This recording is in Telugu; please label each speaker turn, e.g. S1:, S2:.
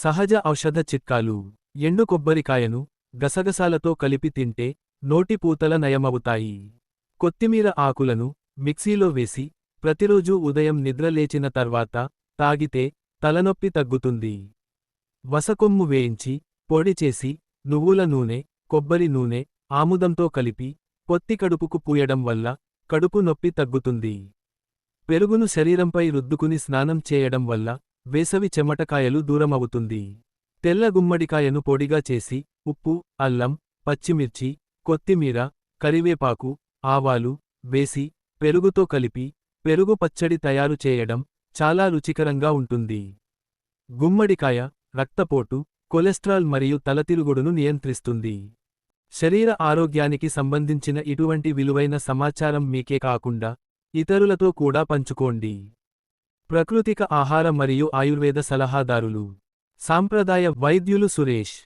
S1: సహజ ఔషధ చిట్కాలు. ఎండు కొబ్బరికాయను గసగసాలతో కలిపి తింటే నోటి పూతల నయమవుతాయి. కొత్తిమీర ఆకులను మిక్సీలో వేసి ప్రతిరోజూ ఉదయం నిద్రలేచిన తర్వాత తాగితే తలనొప్పి తగ్గుతుంది. వసకొమ్ము వేయించి పొడి చేసి నువ్వుల నూనె, కొబ్బరి నూనె, ఆముదంతో కలిపి పొత్తి కడుపుకు పూయడం వల్ల కడుపు నొప్పి తగ్గుతుంది. పెరుగును శరీరంపై రుద్దుకుని స్నానం చేయడం వల్ల వేసవి చెమటకాయలు దూరమవుతుంది. తెల్ల గుమ్మడికాయను పొడిగా చేసి ఉప్పు, అల్లం, పచ్చిమిర్చి, కొత్తిమీర, కరివేపాకు, ఆవాలు వేసి పెరుగుతో కలిపి పెరుగు పచ్చడి తయారు చేయడం చాలా రుచికరంగా ఉంటుంది. గుమ్మడికాయ రక్తపోటు, కొలెస్ట్రాల్ మరియు తలతిరుగుడును నియంత్రిస్తుంది. శరీర ఆరోగ్యానికి సంబంధించిన ఇటువంటి విలువైన సమాచారం మీకే కాకుండా ఇతరులతో కూడా పంచుకోండి. ప్రకృతిక ఆహార మరియు ఆయుర్వేద సలహాదారులు, సాంప్రదాయ వైద్యులు సురేష్.